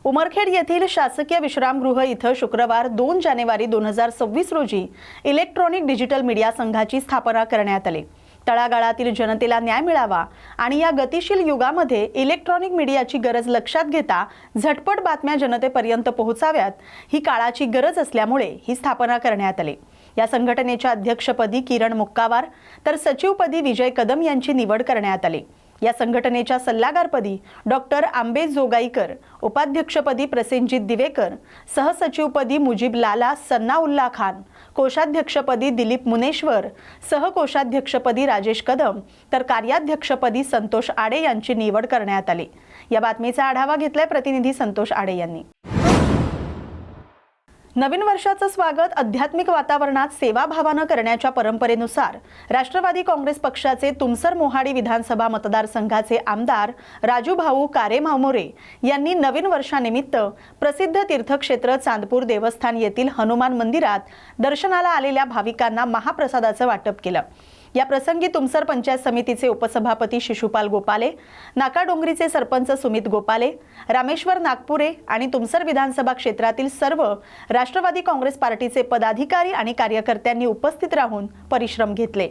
उमरखेड येथील शासकीय विश्रामगृह इथं शुक्रवार 2 जानेवारी 2026 रोजी इलेक्ट्रॉनिक डिजिटल मीडिया संघाची स्थापना करण्यात आली। तळागाळातील जनतेला न्याय मिळावा आणि या गतिशील युगामध्ये इलेक्ट्रॉनिक मीडियाची गरज लक्षात घेता झटपट बातम्या जनतेपर्यंत पोहोचाव्यात ही काळाची गरज असल्यामुळे ही स्थापना करण्यात आली। या संघटनेच्या अध्यक्षपदी किरण मुक्कावार तर सचिवपदी विजय कदम यांची निवड करण्यात आली। या संघटनेच्या सल्लागारपदी डॉक्टर आंबे जोगाईकर, उपाध्यक्षपदी प्रसेनजीत दिवेकर, सहसचिवपदी मुजीब लाला सन्नाउल्ला खान, कोषाध्यक्षपदी दिलीप मुनेश्वर, सहकोषाध्यक्षपदी राजेश कदम तर कार्याध्यक्षपदी संतोष आडे यांची निवड करण्यात आली। या बातमीचा आढावा घेतलाय प्रतिनिधी संतोष आडे यांनी। नवीन वर्षाचं स्वागत आध्यात्मिक वातावरणात सेवाभावानं करण्याच्या परंपरेनुसार राष्ट्रवादी काँग्रेस पक्षाचे तुमसर मोहाडी विधानसभा मतदारसंघाचे आमदार राजूभाऊ कारेमामोरे यांनी नवीन वर्षानिमित्त प्रसिद्ध तीर्थक्षेत्र चांदपूर देवस्थान येथील हनुमान मंदिरात दर्शनाला आलेल्या भाविकांना महाप्रसादाचं वाटप केलं। या प्रसंगी तुमसर पंचायत समितीचे उपसभापती शिशुपाल गोपाले, नाकाडोंगरीचे सरपंच सुमित गोपाले, रामेश्वर नागपुरे आणि तुमसर विधानसभा क्षेत्रातील सर्व राष्ट्रवादी काँग्रेस पार्टीचे पदाधिकारी आणि कार्यकर्त्यांनी उपस्थित राहून परिश्रम घेतले।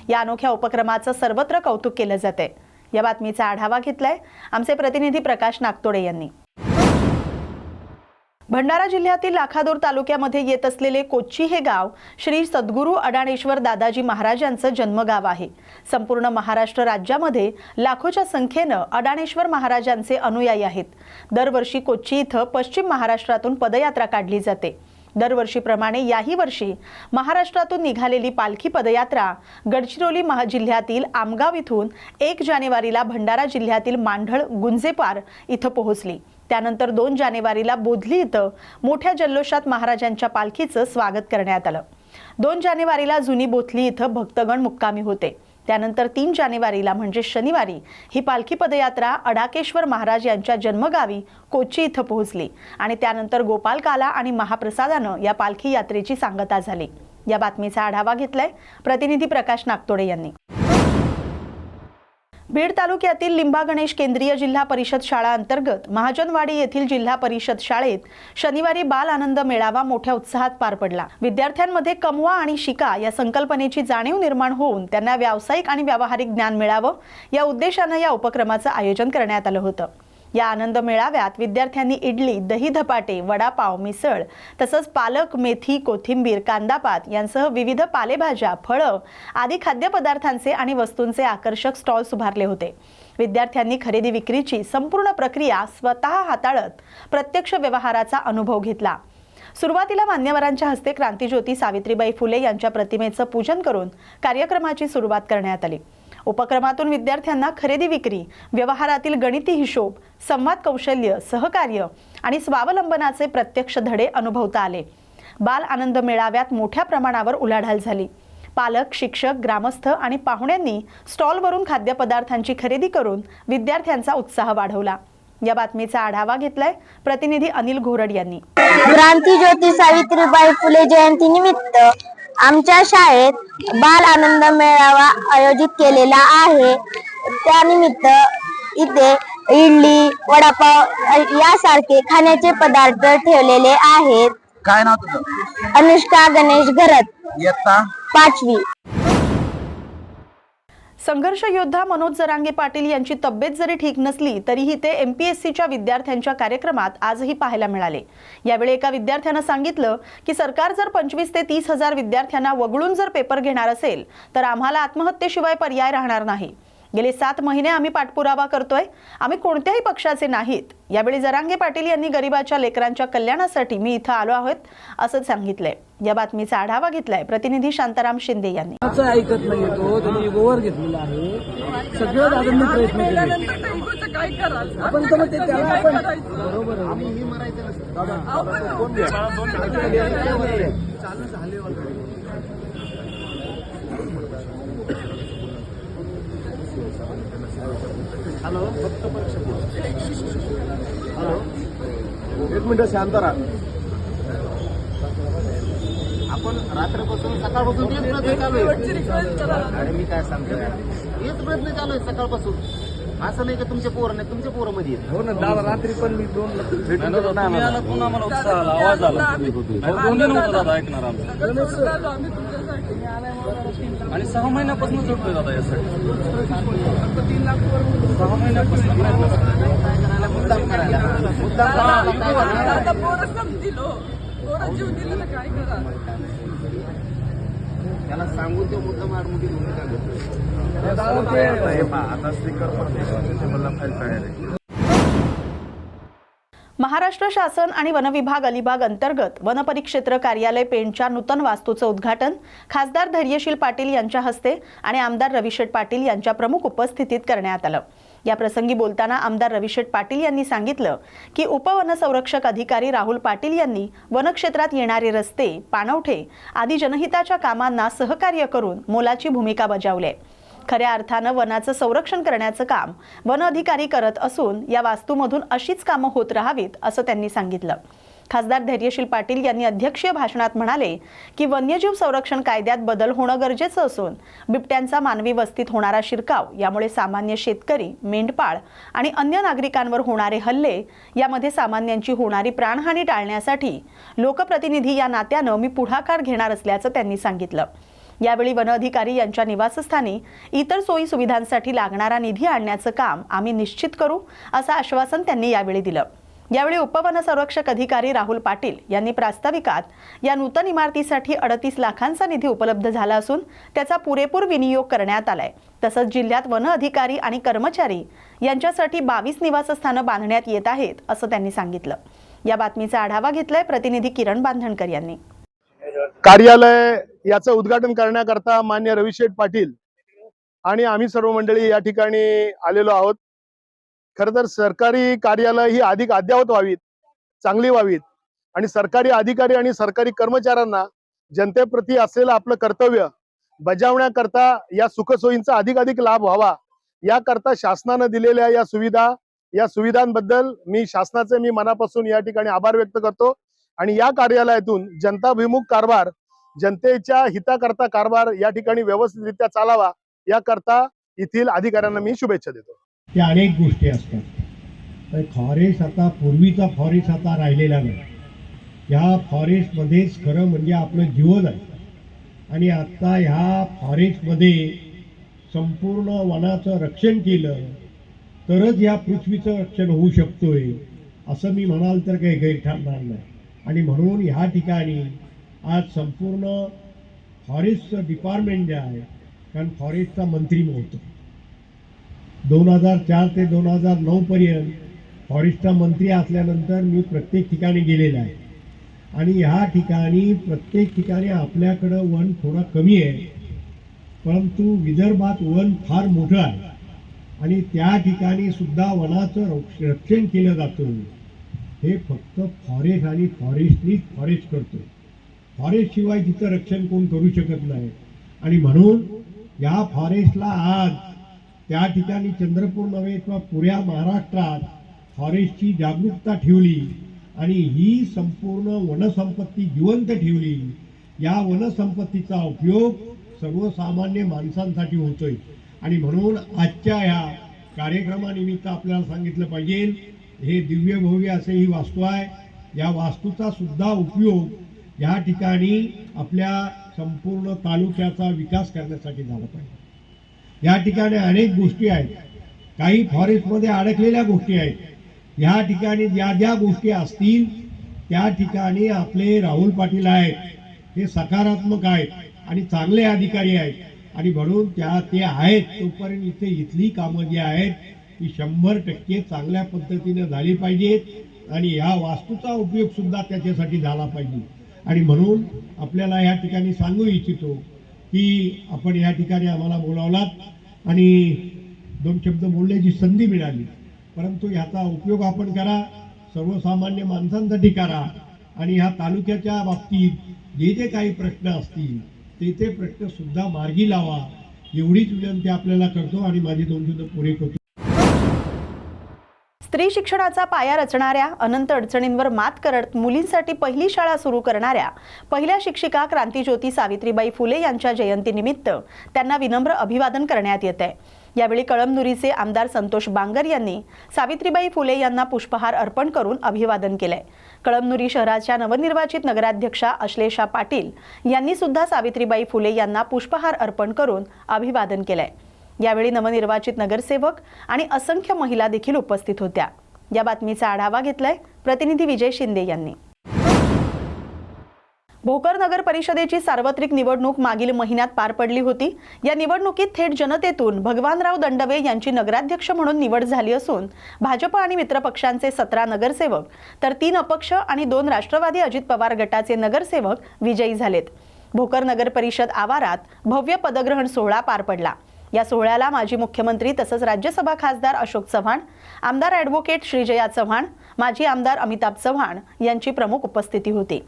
या अनोख्या उपक्रमाचं सर्वत्र कौतुक केलं जाते। या बातमीचा आढावा घेतलाय आमचे प्रतिनिधी प्रकाश नागतोडे यांनी। भंडारा जिल्ह्यातील लाखादूर तालुक्यामध्ये येत असलेले कोच्ची हे गाव श्री सद्गुरू अडाणेश्वर दादाजी महाराजांचं जन्मगाव आहे। संपूर्ण महाराष्ट्र राज्यामध्ये लाखोच्या संख्येने अडाणेश्वर महाराजांचे अनुयायी आहेत। दरवर्षी कोच्ची इथं पश्चिम महाराष्ट्रातून पदयात्रा काढली जाते। दरवर्षीप्रमाणे याही वर्षी महाराष्ट्रातून निघालेली पालखी पदयात्रा गडचिरोली जिल्ह्यातील आमगाव इथून 1 जानेवारीला भंडारा जिल्ह्यातील मांढळ गुंजेपार इथं पोहोचली। त्यानंतर 2 जानेवारीला बोधली इथं मोठ्या जल्लोषात महाराजांच्या पालखीचं स्वागत करण्यात आलं। 2 जानेवारीला जुनी बोथली इथं भक्तगण मुक्कामी होते। त्यानंतर 3 जानेवारीला म्हणजे शनिवारी ही पालखी पदयात्रा अडाकेश्वर महाराज यांच्या जन्मगावी कोच्ची इथं पोहोचली आणि त्यानंतर गोपालकाला आणि महाप्रसादानं या पालखी यात्रेची सांगता झाली। या बातमीचा आढावा घेतलाय प्रतिनिधी प्रकाश नागतोडे यांनी। बीड तालुक्यातील लिंबा गणेश केंद्रीय जिल्हा परिषद शाळा अंतर्गत महाजनवाडी येथील जिल्हा परिषद शाळेत शनिवारी बाल आनंद मेळावा मोठ्या उत्साहात पार पडला। विद्यार्थ्यांमध्ये कमवा आणि शिका या संकल्पनेची जाणीव निर्माण होऊन त्यांना व्यावसायिक आणि व्यावहारिक ज्ञान मिळावं या उद्देशाने या उपक्रमाचं आयोजन करण्यात आलं होतं। या आनंद मेळाव्यात विद्यार्थ्यांनी इडली, दही धपाटे, वडापाव, मिसळ तसंच पालक, मेथी, कोथिंबीर, कांदापात यांसह विविध पालेभाज्या, फळं आदी खाद्यपदार्थांचे आणि वस्तूंचे आकर्षक स्टॉल्स उभारले होते। विद्यार्थ्यांनी खरेदी विक्रीची संपूर्ण प्रक्रिया स्वतः हाताळत प्रत्यक्ष व्यवहाराचा अनुभव घेतला। सुरुवातीला मान्यवरांच्या हस्ते क्रांतिज्योती सावित्रीबाई फुले यांच्या प्रतिमेचं पूजन करून कार्यक्रमाची सुरुवात करण्यात आली। उपक्रमातून विद्यार्थ्यांना खरेदी विक्री, व्यवहारातील गणिती हिशोब, संवाद कौशल्य, सहकार्य आणि स्वावलंबनाचे प्रत्यक्ष धडे अनुभवता आले। बाल आनंद मेळाव्यात मोठ्या प्रमाणावर उलाढाल झाली। पालक, शिक्षक, ग्रामस्थ आणि पाहुण्यांनी स्टॉलवरून खाद्यपदार्थांची खरेदी करून विद्यार्थ्यांचा उत्साह वाढवला। या बातमीचा आढावा घेतलाय प्रतिनिधी अनिल घोरड यांनी। क्रांतिज्योती सावित्रीबाई फुले जयंती निमित्त आमच्या शाळेत बाल आनंद मेळावा आयोजित केलेला आहे। त्यानिमित्त इथे इडली, वडापाव यासारखे खाण्याचे पदार्थ ठेवलेले आहेत। काय नाव तुझं? अनुष्का गणेश घरत, इयत्ता 5वी। संघर्ष योद्धा मनोज जरांगे पाटील यांची तब्येत जरी ठीक नसली तरीही ते MPSCच्या विद्यार्थ्यांच्या कार्यक्रमात आजही पाहायला मिळाले। यावेळी एका विद्यार्थ्यानं सांगितलं की सरकार जर 25 ते 30 हजार विद्यार्थ्यांना वगळून जर पेपर घेणार असेल तर आम्हाला आत्महत्येशिवाय पर्याय राहणार नाही। गेले 7 महिने आम्ही पाठपुरावा करतोय, आम्ही कोणत्याही पक्षाचे नाहीत। यावेळी जरांगे पाटील यांनी गरिबाच्या लेकरांच्या कल्याणासाठी मी इथं आलो आहोत असं सांगितलंय। या बातमीचा आढावा घेतलाय प्रतिनिधी शांताराम शिंदे यांनी। ऐकत नाही तो त्यांनी गोवर घेतलेला आहे। सगळं दादांनी प्रयत्न केले आपण तर ते त्याला आपण बरोबर आहे। आम्ही मरायचं नसतं दादा कोण चालू झाले हॅलो हॅलो 1 मिनिट शांत राहा। आपण रात्रीपासून सकाळपासून तेच प्रयत्न चालू आहे। आणि मी काय सांगतो हेच प्रयत्न चालू आहे सकाळपासून। असं नाही का तुमच्या पोरं नाही, तुमच्या पोरं मध्ये आहेत. हो ना, दादा रात्री पण मी 2 भेटून गेलो ना तुम्ही आम्हाला. आला पुन्हा आम्हाला उत्साह आला, आवाज आला. नाही, 2 दिन होतं दादा ऐकणार आमचं. आणि 6 महिन्यापासून जोडतोय दादा यासाठी. 6 महिन्यापासून प्रयत्न करतोय. मुद्दाम करायला. मुद्दाम करायला. आता पोरं समजील हो. पोरं जीव दिलं ना काय करा. त्याला सांगून तो मुद्दा मारमुठी घेऊन टाकतो. आता स्पीकर महाराष्ट्र शासन आणि वनविभाग अलिबाग अंतर्गत वनपरिक्षेत्र कार्यालय पेणच्या नूतन वास्तूचं उद्घाटन खासदार धैर्यशील पाटील यांच्या हस्ते आणि आमदार रविशेठ पाटील यांच्या प्रमुख उपस्थितीत करण्यात आलं। या प्रसंगी बोलताना आमदार रविशेठ पाटील यांनी सांगितलं की उपवनसंरक्षक अधिकारी राहुल पाटील यांनी वनक्षेत्रात येणारे रस्ते, पाणवठे आदी जनहिताच्या कामांना सहकार्य करून मोलाची भूमिका बजावली आहे। खऱ्या अर्थानं वनाचं संरक्षण करण्याचं काम वन अधिकारी करत असून या वास्तूमधून अशीच कामं होत राहावीत असं त्यांनी सांगितलं। खासदार धैर्यशील पाटील यांनी अध्यक्षीय भाषणात म्हणाले की वन्यजीव संरक्षण कायद्यात बदल होणं गरजेचं असून बिबट्यांचा मानवी वस्तीत होणारा शिरकाव यामुळे सामान्य शेतकरी, मेंढपाळ आणि अन्य नागरिकांवर होणारे हल्ले यामध्ये सामान्यांची होणारी प्राणहानी टाळण्यासाठी लोकप्रतिनिधी या नात्यानं मी पुढाकार घेणार असल्याचं त्यांनी सांगितलं। यावेळी वन अधिकारी यांच्या निवासस्थानी इतर सोयी सुविधांसाठी लागणारा निधी आणण्याचं काम आम्ही निश्चित करू असं आश्वासन त्यांनी यावेळी दिलं। यावेळी उपवनसंरक्षक अधिकारी राहुल पाटील यांनी प्रास्ताविकात या नूतन इमारतीसाठी 38 लाखांचा निधी उपलब्ध झाला असून त्याचा पुरेपूर विनियोग करण्यात आलाय। तसंच जिल्ह्यात वन अधिकारी आणि कर्मचारी यांच्यासाठी 22 निवासस्थानं बांधण्यात येत आहेत असं त्यांनी सांगितलं। या बातमीचा आढावा घेतलाय प्रतिनिधी किरण बांधणकर यांनी। कार्यालय याचं उद्घाटन करण्याकरता मान्य रविशेठ पाटील आणि आम्ही सर्व मंडळी या ठिकाणी आलेलो आहोत। खरं तर सरकारी कार्यालय ही अधिक अद्ययावत व्हावीत, चांगली व्हावीत आणि सरकारी अधिकारी आणि सरकारी कर्मचाऱ्यांना जनतेप्रती असलेलं आपलं कर्तव्य बजावण्याकरता या सुखसोयींचा अधिकाधिक लाभ व्हावा याकरता शासनानं दिलेल्या या सुविधांबद्दल मी मनापासून या ठिकाणी आभार व्यक्त करतो आणि या कार्यालयातून जनताभिमुख कारभार, जनतेच्या हिताकरता कारभार या ठिकाणी व्यवस्थितरित्या चालावा याकरता येथील अधिकाऱ्यांना मी शुभेच्छा देतो। त्या अनेक गोष्टी असतात, तर फॉरेस्ट आता पूर्वीचा फॉरेस्ट आता राहिलेला नाही। ह्या फॉरेस्टमध्येच खरं म्हणजे आपलं जीवन आहे आणि आता ह्या फॉरेस्टमध्ये संपूर्ण वनाचं रक्षण केलं तरच या पृथ्वीचं रक्षण होऊ शकतोय असं मी म्हणाल तर काही गैर ठरणार नाही। आणि म्हणून ह्या ठिकाणी आज संपूर्ण फॉरेस्टचं डिपार्टमेंट जे आहे, कारण फॉरेस्टचा मंत्री मी होतो 2004 ते 2009 पर्यंत फॉरेस्टचा मंत्री असल्यानंतर मी प्रत्येक ठिकाणी गेलेला आहे आणि ह्या ठिकाणी प्रत्येक ठिकाणी आपल्याकडं वन थोडा कमी आहे, परंतु विदर्भात वन फार मोठं आहे आणि त्या ठिकाणी सुद्धा वनाचं रक्षण केलं जातं। हे फक्त फॉरेस्ट आणि फॉरेस्ट करतो, फॉरेस्ट शिवाय तिचं रक्षण कोण करू शकत नाही। आणि म्हणून या फॉरेस्टला आज त्या ठिकाणी चंद्रपूर नव्हे किंवा पुऱ्या महाराष्ट्रात फॉरेस्टची जागरूकता ठेवली आणि ही संपूर्ण वनसंपत्ती जिवंत ठेवली। या वनसंपत्तीचा उपयोग सर्वसामान्य माणसांसाठी होतोय आणि म्हणून आजच्या ह्या कार्यक्रमानिमित्त आपल्याला सांगितलं पाहिजे, हे दिव्य भव्य असे ही वास्तू आहे, या वास्तूचा सुद्धा उपयोग या ठिकाणी आपल्या संपूर्ण तालुक्याचा विकास करण्यासाठी झाला पाहिजे। या ठिकाणी अनेक गोष्टी आहेत, काही फॉरेस्टमध्ये अडकलेल्या गोष्टी आहेत। या ठिकाणी ज्या गोष्टी असतील त्या ठिकाणी आपले राहुल पाटील आहेत, हे सकारात्मक आहेत आणि चांगले अधिकारी आहेत आणि म्हणून ते आहेत तोपर्यंत इथली कामं जी आहेत ती 100% चांगल्या पद्धतीने झाली पाहिजेत आणि या वास्तूचा उपयोग सुद्धा त्याच्यासाठी झाला पाहिजे। आणि म्हणून आपल्याला या ठिकाणी सांगू इच्छितो की आपण या ठिकाणी आम्हाला बोलावलात आणि 2 शब्द बोलण्याची संधी मिळाली, परंतु ह्याचा उपयोग आपण करा, सर्वसामान्य माणसांसाठी करा आणि ह्या तालुक्याच्या बाबतीत जे काही प्रश्न असतील ते प्रश्न सुद्धा मार्गी लावा एवढीच विनंती आपल्याला करतो आणि माझे 2 शब्द पुरे करतो। स्त्री शिक्षणाचा पाया रचणाऱ्या, अनंत अडचणींवर मात करत मुलींसाठी पहिली शाळा सुरू करणाऱ्या पहिल्या शिक्षिका क्रांतीज्योती सावित्रीबाई फुले यांच्या जयंतीनिमित्त त्यांना विनम्र अभिवादन करण्यात येत आहे। यावेळी कळमनुरीचे आमदार संतोष बांगर यांनी सावित्रीबाई फुले यांना पुष्पहार अर्पण करून अभिवादन केलंय. कळमनुरी शहराच्या नवनिर्वाचित नगराध्यक्षा अश्लेषा पाटील यांनी सुद्धा सावित्रीबाई फुले यांना पुष्पहार अर्पण करून अभिवादन केलंय. यावेळी नवनिर्वाचित नगरसेवक आणि असंख्य महिला देखील उपस्थित होत्या. या बातमीचा आढावा घेतलाय प्रतिनिधी विजय शिंदे यांनी. भोकर नगर परिषदेची सार्वत्रिक निवडणूक मागील महिन्यात पार पडली होती. या निवडणुकीत थेट जनतेतून भगवानराव दंडवे यांची नगराध्यक्ष म्हणून निवड झाली असून भाजप आणि मित्रपक्षांचे 17 नगरसेवक तर 3 अपक्ष आणि 2 राष्ट्रवादी अजित पवार गटाचे नगरसेवक विजयी झालेत. भोकर नगर परिषद आवारात भव्य पदग्रहण सोहळा पार पडला. या सोहळ्याला माजी मुख्यमंत्री तसंच राज्यसभा खासदार अशोक चव्हाण, आमदार ॲडव्होकेट श्रीजया चव्हाण, माजी आमदार अमिताभ चव्हाण यांची प्रमुख उपस्थिती होती.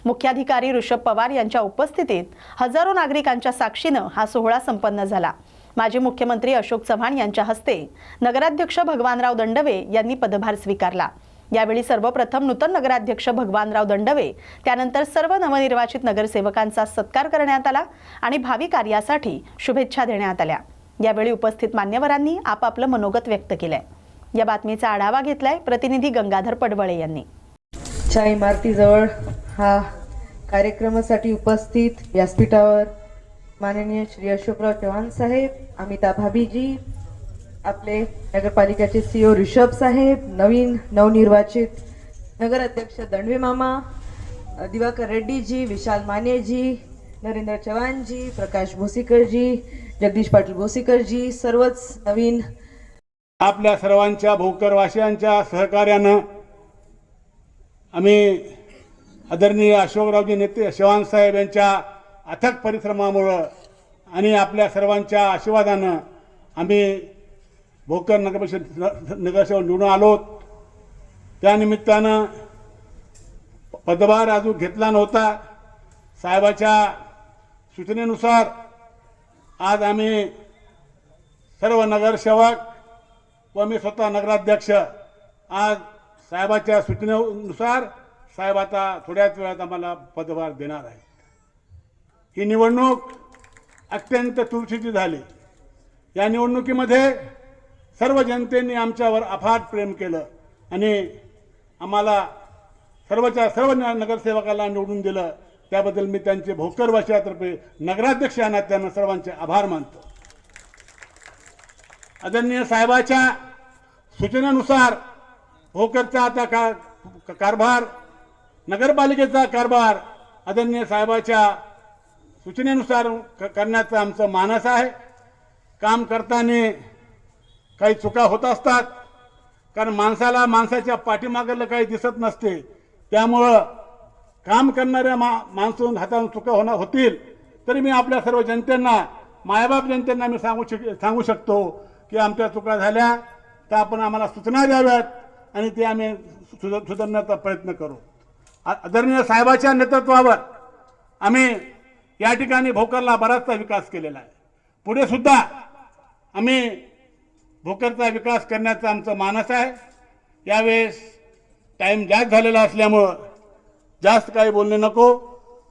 मुख्याधिकारी ऋषभ पवार यांच्या उपस्थितीत हजारो नागरिकांच्या साक्षीनं हा सोहळा संपन्न झाला. माजी मुख्यमंत्री अशोक चव्हाण यांच्या हस्ते नगराध्यक्ष भगवानराव दंडवे यांनी पदभार स्वीकारला. यावेळी सर्वप्रथम नूतन नगराध्यक्ष भगवानराव दंडवे, त्यानंतर सर्व नवनिर्वाचित नगरसेवकांचा सत्कार करण्यात आला आणि भावी कार्यासाठी शुभेच्छा देण्यात आल्या. यावेळी उपस्थित मान्यवरांनी आपापलं मनोगत व्यक्त केलंय. या बातमीचा आढावा घेतलाय प्रतिनिधी गंगाधर पडवळे यांनी. च्या इमारतीजवळ हा कार्यक्रमासाठी उपस्थित व्यासपीठावर माननीय श्री अशोकराव चव्हाण साहेब, अमिता भाभीजी, आपले नगरपालिकेचे CEO ऋषभ साहेब, नवनिर्वाचित नगराध्यक्ष दंडवे मामा, दिवाकर रेड्डीजी, विशाल मानेजी, नरेंद्र चव्हाणजी, प्रकाश भोसीकरजी, जगदीश पाटील भोसीकरजी, सर्वच नवीन आपल्या सर्वांच्या भोकरवासियांच्या सहकार्यानं आम्ही आदरणीय अशोकरावजी नेते चव्हाण साहेब यांच्या अथक परिश्रमामुळं आणि आपल्या सर्वांच्या आशीर्वादानं आम्ही भोकर नगरसेवक निवडून आलो. त्यानिमित्तानं पदभार अजून घेतला नव्हता. साहेबाच्या सूचनेनुसार आज आम्ही सर्व नगरसेवक व मी स्वतः नगराध्यक्ष आज साहेबाच्या सूचनेनुसार साहेब आता थोड्याच वेळात आम्हाला पदभार देणार आहेत. ही निवडणूक अत्यंत चुरशीची झाली. या निवडणुकीमध्ये सर्व जनतेने आमच्यावर अफाट प्रेम केलं आणि आम्हाला सर्व नगरसेवकाला निवडून दिलं. त्याबद्दल मी त्यांचे भोकरवासियातर्फे नगराध्यक्ष या नात्यानं सर्वांचे आभार मानतो. आदरणीय साहेबाच्या सूचनेनुसार भोकरचा आता कारभार, नगरपालिकेचा कारभार आदरणीय साहेबाच्या सूचनेनुसार करण्याचं आमचं मानस आहे. काम करताना काही चुका होत असतात, कारण माणसाला माणसाच्या पाठीमागलं काही दिसत नसते. त्यामुळं काम करणाऱ्या माणसून हातातून चुका होतील तरी मी आपल्या सर्व जनतेंना, मायबाप जनतेंना मी सांगू शकतो की आमच्या चुका झाल्या तर आपण आम्हाला सूचना द्याव्यात आणि ते आम्ही सुधारण्याचा प्रयत्न करू. आदरणीय साहेबाच्या नेतृत्वावर आम्ही या ठिकाणी भोकरला बराचसा विकास केलेला आहे. पुढे सुद्धा आम्ही भोकरचा विकास करण्याचं आमचं मानस आहे. यावेळेस टाईम जास्त झालेला असल्यामुळं जास्त काही बोलणे नको.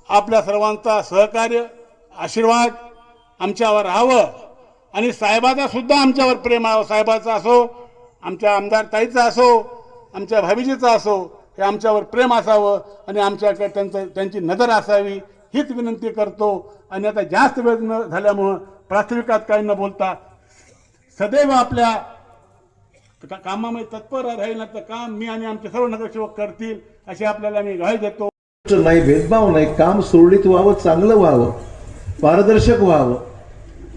आपल्या सर्वांचा सहकार्य, आशीर्वाद आमच्यावर राहावं आणि साहेबाचा सुद्धा आमच्यावर प्रेम राहावं. साहेबाचा असो, आमच्या आमदार ताईचा असो, आमच्या भाभीजीचा असो, हे आमच्यावर प्रेम असावं आणि आमच्याकडे त्यांची नजर असावी हीच विनंती करतो. आणि आता जास्त वेळ न झाल्यामुळं प्रास्ताविकात काही न बोलता सदैव आपल्या कामामध्ये तत्पर राहील तर काम मी आणि आमचे सर्व नगरसेवक करतील अशी आपल्याला मी ग्वाही देतो. नाही, भेदभाव नाही, काम सुरळीत व्हावं, चांगलं व्हावं, पारदर्शक व्हावं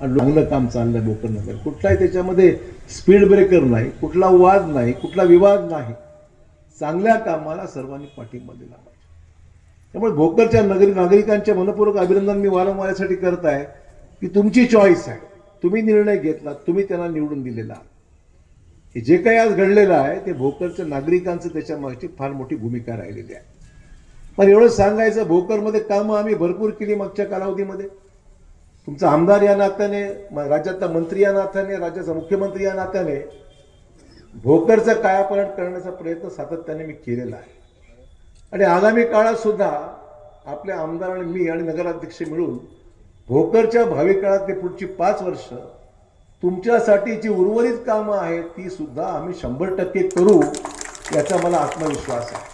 आणि चांगलं काम चाललंय भोकर नगर. कुठलाही त्याच्यामध्ये स्पीड ब्रेकर नाही, कुठला वाद नाही, कुठला विवाद नाही. चांगल्या कामाला सर्वांनी पाठिंबा दिला पाहिजे. त्यामुळे भोकरच्या नागरिकांचे मनपूर्वक अभिनंदन मी वारंवार यासाठी करत आहे की तुमची चॉईस आहे, तुम्ही निर्णय घेतला, तुम्ही त्यांना निवडून दिलेला. हे जे काही आज घडलेलं आहे ते भोकरच्या नागरिकांचं त्याच्या मागची फार मोठी भूमिका राहिलेली आहे. पण एवढं सांगायचं, भोकरमध्ये कामं आम्ही भरपूर केली मागच्या कालावधीमध्ये. तुमचा आमदार या नात्याने, राज्याचा मंत्री या नात्याने, राज्याचा मुख्यमंत्री या नात्याने भोकरचं कायापालट करण्याचा प्रयत्न सातत्याने मी केलेला आहे. आणि आगामी काळात सुद्धा आपल्या आमदार आणि मी आणि नगराध्यक्ष मिळून भोकरच्या भावी काळात ते पुढची 5 वर्ष तुमच्यासाठी जी उर्वरित कामं आहेत ती सुद्धा आम्ही 100% करू याचा मला आत्मविश्वास आहे.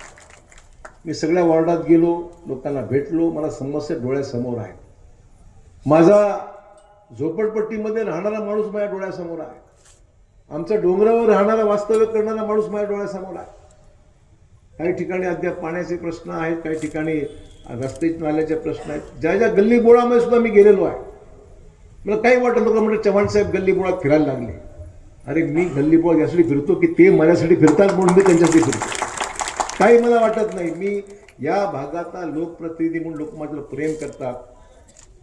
मी सगळ्या वॉर्डात गेलो, लोकांना भेटलो, मला समस्या डोळ्यासमोर आहे. माझा झोपडपट्टीमध्ये राहणारा माणूस माझ्या डोळ्यासमोर आहे. आमच्या डोंगरावर राहणारा वास्तव्य करणारा माणूस माझ्या डोळ्यासमोर आहे. काही ठिकाणी अद्याप पाण्याचे प्रश्न आहेत, काही ठिकाणी रस्ते नाल्याचे प्रश्न आहेत. ज्या ज्या गल्ली बोळामध्ये सुद्धा मी गेलेलो आहे. मला काही वाटत लोक म्हणतात चव्हाण साहेब गल्ली बोळात फिरायला लागले. अरे मी गल्ली बोळात यासाठी फिरतो की ते माझ्यासाठी फिरतात म्हणून मी त्यांच्यासाठी फिरतो. काही मला वाटत नाही. मी या भागाचा लोकप्रतिनिधी म्हणून लोक माझ्यावर प्रेम करतात,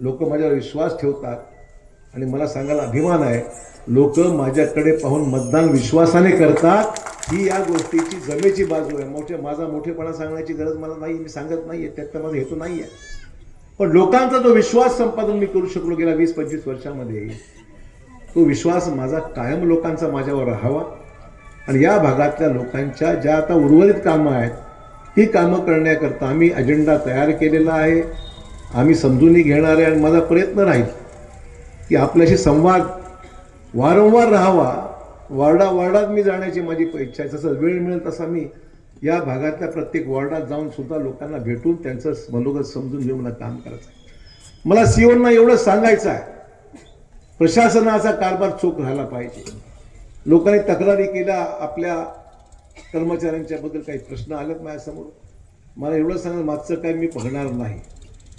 लोक माझ्यावर विश्वास ठेवतात आणि मला सांगायला अभिमान आहे, लोक माझ्याकडे पाहून मतदान विश्वासाने करतात. ही या गोष्टीची जमेची बाजू आहे. माझा मोठेपणा सांगण्याची गरज मला नाही, मी सांगत नाही आहे, त्यात माझा हेतू नाही आहे. पण लोकांचा जो विश्वास संपादन मी करू शकलो गेल्या 20-25 वर्षामध्ये, तो विश्वास माझा कायम लोकांचा माझ्यावर राहावा. आणि या भागातल्या लोकांच्या ज्या आता उर्वरित कामं आहेत ती कामं करण्याकरता आम्ही अजेंडा तयार केलेला आहे. आम्ही समजून घेणार आहे आणि माझा प्रयत्न राहील की आपल्याशी संवाद वारंवार राहावा. वार्डात मी जाण्याची माझी इच्छा आहे. जसं वेळ मिळेल तसा मी या भागातल्या प्रत्येक वॉर्डात जाऊन सुद्धा लोकांना भेटून त्यांचं मनोगत समजून घेऊन मला काम करायचं आहे. मला सीओना एवढं सांगायचं आहे, प्रशासनाचा कारभार चोख राहिला पाहिजे. लोकांनी तक्रारी केल्या, आपल्या कर्मचाऱ्यांच्या बद्दल काही प्रश्न आलेत माझ्यासमोर. मला एवढं सांगा, मागचं काय मी बघणार नाही.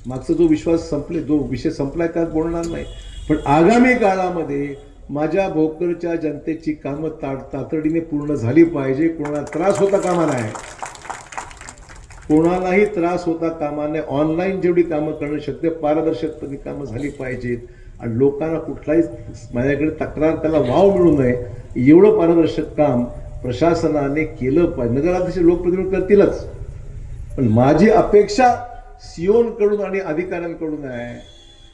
मागचा जो विषय संपलाय त्यात बोलणार नाही. पण आगामी काळामध्ये माझ्या भोकरच्या जनतेची कामं तातडीने पूर्ण झाली पाहिजे. कोणाला त्रास होता कामा नये, कोणालाही त्रास होता कामा नये. ऑनलाईन जेवढी कामं करणं शक्य, पारदर्शकपणे कामं झाली पाहिजेत आणि लोकांना कुठलाही माझ्याकडे तक्रार त्याला वाव मिळू नये एवढं पारदर्शक काम प्रशासनाने केलं पाहिजे. नगराध्यक्ष लोकप्रतिनिधी करतीलच, पण माझी अपेक्षा सीओंकडून आणि अधिकाऱ्यांकडून आहे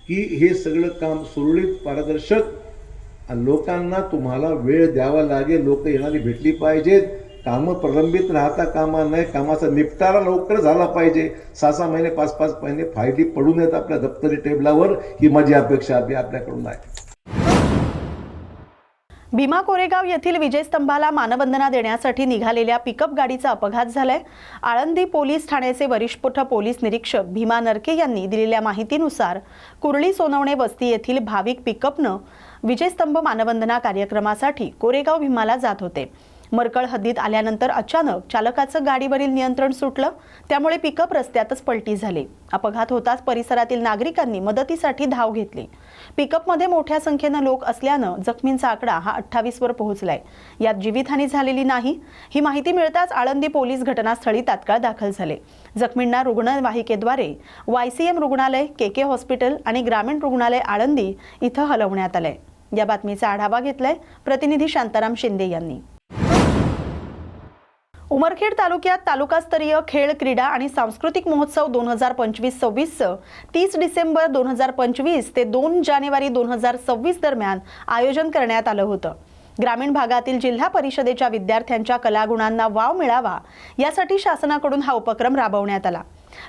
की हे सगळं काम सुरळीत, पारदर्शक आणि लोकांना तुम्हाला वेळ द्यावा लागेल. लोक येणारी भेटली पाहिजेत. कामं प्रलंबित राहता कामा नये. कामाचा निपटारा लवकर झाला पाहिजे. 6-6 महिने 5-5 महिने फायली पडू नयेत आपल्या दप्तरी टेबलावर. ही माझी अपेक्षा आपल्याकडून आहे. भीमा कोरेगाव येथील विजयस्तंभाला मानवंदना देण्यासाठी निघालेल्या पिकअप गाडीचा अपघात झालाय. आळंदी पोलीस ठाण्याचे वरिष्ठ पोलीस निरीक्षक भीमा नरके यांनी दिलेल्या माहितीनुसार कुर्ली सोनवणे वस्ती येथील भाविक पिकअपनं विजयस्तंभ मानवंदना कार्यक्रमासाठी कोरेगाव भीमाला जात होते. मरकळ हद्दीत आल्यानंतर अचानक चालकाचं गाडीवरील नियंत्रण सुटलं, त्यामुळे पिकअप रस्त्यातच पलटी झाली. अपघात होताच परिसरातील नागरिकांनी मदतीसाठी धाव घेतली. पिकअपमध्ये मोठ्या संख्येनं लोक असल्यानं जखमींचा आकडा हा 28 वर पोहोचलाय. यात जीवितहानी झालेली नाही. ही माहिती मिळताच आळंदी पोलीस घटनास्थळी तात्काळ दाखल झाले. जखमींना रुग्णवाहिकेद्वारे YCM रुग्णालय, KK हॉस्पिटल आणि ग्रामीण रुग्णालय आळंदी इथं हलवण्यात आलंय. या बातमीचा आढावा घेतलाय प्रतिनिधी शांताराम शिंदे यांनी. उमरखेड तालुक्यात तालुकास्तरीय खेळ, क्रीडा आणि सांस्कृतिक महोत्सव 2025-26 30 डिसेंबर 2025 ते 2 जानेवारी 2026 दरम्यान आयोजन करण्यात आलं होतं. ग्रामीण भागातील जिल्हा परिषदेच्या विद्यार्थ्यांच्या कलागुणांना वाव मिळावा यासाठी शासनाकडून हा उपक्रम राबवण्यात आला.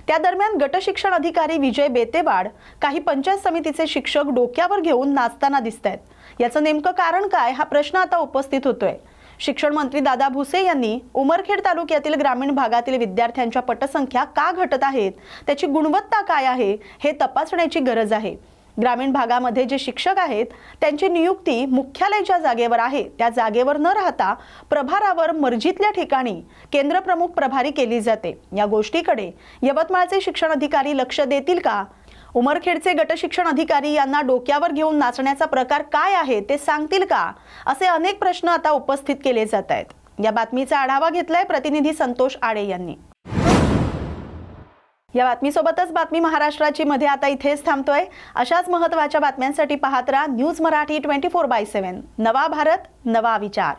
त्या दरम्यान गट शिक्षण अधिकारी विजय बेतेवाड काही पंचायत समितीचे शिक्षक डोक्यावर घेऊन नाचताना दिसतायत. याचं नेमकं कारण काय हा प्रश्न आता उपस्थित होतोय. शिक्षण मंत्री दादा भुसे यांनी उमरखेड तालुक्यातील ग्रामीण भागातील विद्यार्थ्यांच्या पटसंख्या का घटत आहेत, त्याची गुणवत्ता काय आहे हे तपासण्याची गरज आहे. ग्रामीण भागामध्ये जे शिक्षक आहेत त्यांची नियुक्ती मुख्यालय ज्या जागेवर आहे त्या जागेवर न राहता प्रभारावर मर्जीतल्या ठिकाणी केंद्रप्रमुख प्रभारी केली जाते. या गोष्टीकडे यवतमाळचे शिक्षण अधिकारी लक्ष देतील का? उमरखेडचे गट शिक्षण अधिकारी यांना डोक्यावर घेऊन नाचण्याचा प्रकार काय आहे ते सांगतील का? असे अनेक प्रश्न आता उपस्थित केले जात आहेत. या बातमीचा आढावा घेतलाय प्रतिनिधी संतोष आडे यांनी. या बातमीसोबतच बातमी महाराष्ट्राची मध्ये आता इथेच थांबतोय. अशाच महत्त्वाच्या बातम्यांसाठी पाहत राहा न्यूज मराठी 24/7. नवा भारत, नवा विचार.